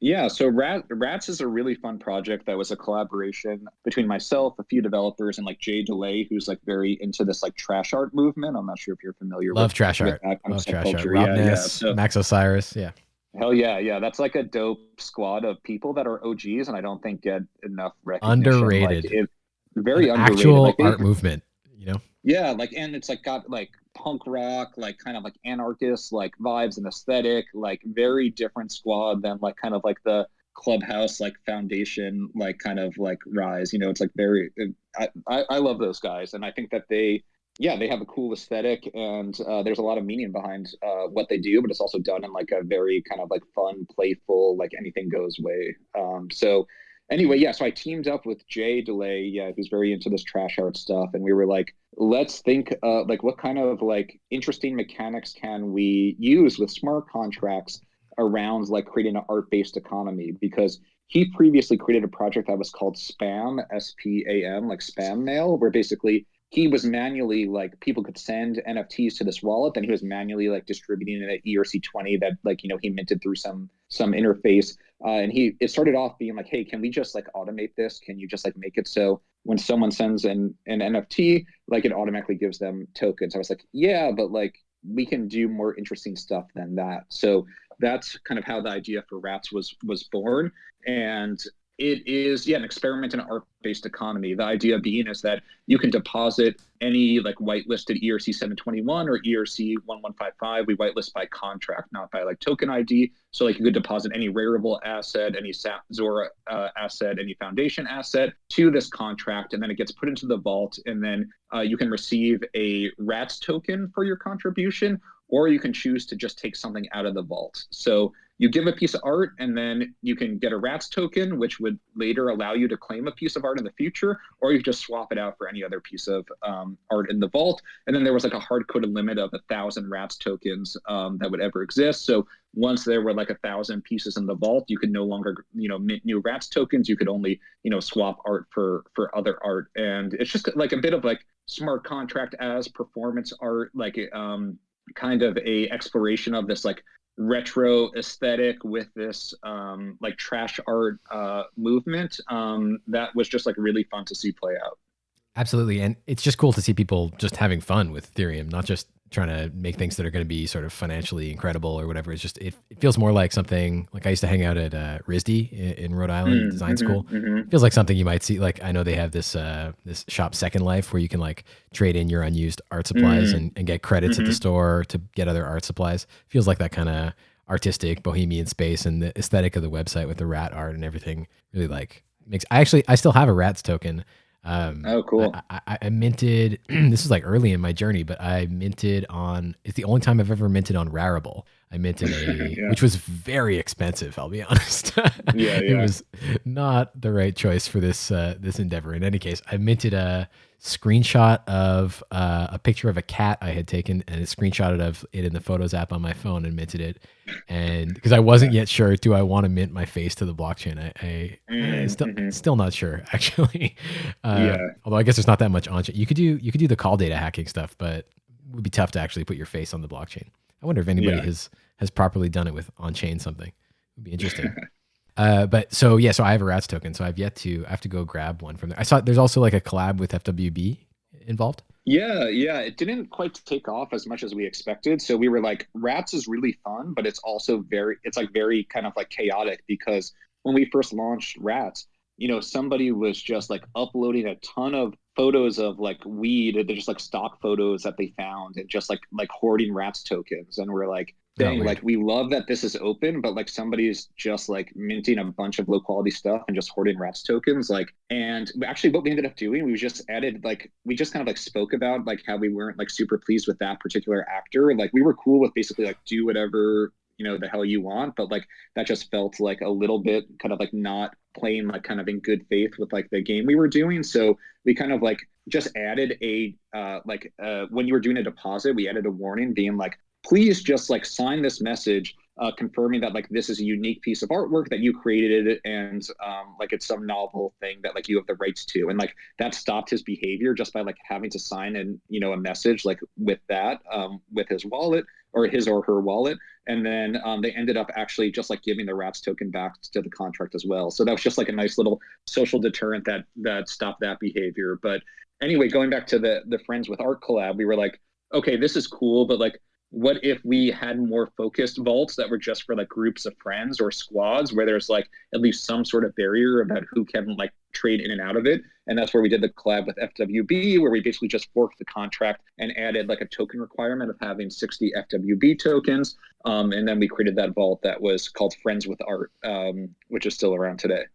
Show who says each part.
Speaker 1: Yeah, so Rats is a really fun project that was a collaboration between myself, a few developers, and like Jay Delay, who's like very into this like trash art movement. I'm not sure if you're familiar
Speaker 2: Love trash
Speaker 1: with
Speaker 2: art.
Speaker 1: that kind of
Speaker 2: Love trash art.
Speaker 1: subculture.
Speaker 2: Rob
Speaker 1: Yeah, yeah.
Speaker 2: Ness,
Speaker 1: So
Speaker 2: Max Osiris. Yeah.
Speaker 1: hell yeah, yeah. That's like a dope squad of people that are OGs, and I don't think get enough recognition. Like
Speaker 2: Underrated.
Speaker 1: it,
Speaker 2: An
Speaker 1: very underrated.
Speaker 2: actual
Speaker 1: Like they,
Speaker 2: art movement, you know?
Speaker 1: yeah, like and it's like got like punk rock, like kind of like anarchist like vibes and aesthetic, like very different squad than like kind of like the clubhouse like foundation like kind of like rise. It's like very I love those guys and I think that they yeah, they have a cool aesthetic and there's a lot of meaning behind what they do, but it's also done in like a very kind of like fun, playful, like anything goes way. So anyway, yeah, so I teamed up with Jay Delay, yeah, who's very into this trash art stuff, and we were like, let's think like what kind of like interesting mechanics can we use with smart contracts around like creating an art-based economy because he previously created a project that was called spam spam like spam mail where basically he was manually like people could send nfts to this wallet then he was manually like distributing it at erc20 that like he minted through some interface and it started off being like hey can we just like automate this can you just like make it so when someone sends an nft like it automatically gives them tokens. I was like, yeah, but like we can do more interesting stuff than that. So that's kind of how the idea for Rats was born. And it is yeah an experiment in an art-based economy. The idea being is that you can deposit any like whitelisted ERC 721 or ERC 1155. We whitelist by contract, not by like token ID. So like you could deposit any Rarible asset, any Zora asset, any foundation asset to this contract, and then it gets put into the vault, and then you can receive a RATS token for your contribution, or you can choose to just take something out of the vault. So you give a piece of art and then you can get a RATS token, which would later allow you to claim a piece of art in the future, or you just swap it out for any other piece of art in the vault. And then there was like a hard coded limit of 1,000 RATS tokens that would ever exist. So once there were like 1,000 pieces in the vault, you could no longer, mint new RATS tokens. You could only, swap art for other art. And it's just like a bit of like smart contract as performance art, like kind of a exploration of this like retro aesthetic with this like trash art movement that was just like really fun to see play out.
Speaker 2: Absolutely. And it's just cool to see people just having fun with Ethereum, not just trying to make things that are going to be sort of financially incredible or whatever. It's just, it feels more like something like I used to hang out at RISD in Rhode Island Design School. It feels like something you might see. Like I know they have this shop Second Life where you can like trade in your unused art supplies and get credits at the store to get other art supplies. Feels like that kind of artistic bohemian space, and the aesthetic of the website with the rat art and everything really like makes, I still have a RATS token.
Speaker 1: Oh, cool.
Speaker 2: I minted, this was like early in my journey, but I minted on, it's the only time I've ever minted on Rarible. I minted
Speaker 1: Yeah,
Speaker 2: which was very expensive, I'll be honest.
Speaker 1: yeah,
Speaker 2: It
Speaker 1: yeah.
Speaker 2: was not the right choice for this endeavor. In any case, I minted a screenshot of a picture of a cat I had taken, and it screenshotted of it in the Photos app on my phone and minted it. And because I wasn't yet sure, do I want to mint my face to the blockchain? Still not sure actually.
Speaker 1: Yeah.
Speaker 2: Although I guess there's not that much on chain. You could do the call data hacking stuff, but it would be tough to actually put your face on the blockchain. I wonder if anybody
Speaker 1: Yeah.
Speaker 2: has properly done it with on chain something. It would be interesting. But so yeah, so I have a RATS token, so I have to go grab one from there. I saw there's also like a collab with FWB involved.
Speaker 1: Yeah, yeah, it didn't quite take off as much as we expected. So we were like, Rats is really fun, but it's also it's like very kind of like chaotic because when we first launched Rats, somebody was just like uploading a ton of photos of like weed. They're just like stock photos that they found and just like hoarding Rats tokens. And we're like,
Speaker 2: Oh,
Speaker 1: dang, like
Speaker 2: weird.
Speaker 1: we love that this is open, but like somebody's just like minting a bunch of low quality stuff and just hoarding Rats tokens. Like, and actually what we ended up doing, we just added like, we just kind of like spoke about like how we weren't like super pleased with that particular actor. Like we were cool with basically like do whatever, the hell you want, but like that just felt like a little bit kind of like not playing like kind of in good faith with like the game we were doing. So we kind of like just added a when you were doing a deposit, we added a warning being like, please just like sign this message confirming that like this is a unique piece of artwork that you created, and like it's some novel thing that like you have the rights to. And like that stopped his behavior just by like having to sign and a message like with that with his wallet, or his or her wallet. And then they ended up actually just like giving the RATS token back to the contract as well. So that was just like a nice little social deterrent that stopped that behavior. But anyway, going back to the Friends with Art collab, we were like, okay, this is cool, but like, what if we had more focused vaults that were just for like groups of friends or squads, where there's like at least some sort of barrier about who can like trade in and out of it? And that's where we did the collab with FWB, where we basically just forked the contract and added like a token requirement of having 60 FWB tokens. And then we created that vault that was called Friends with Art, which is still around today.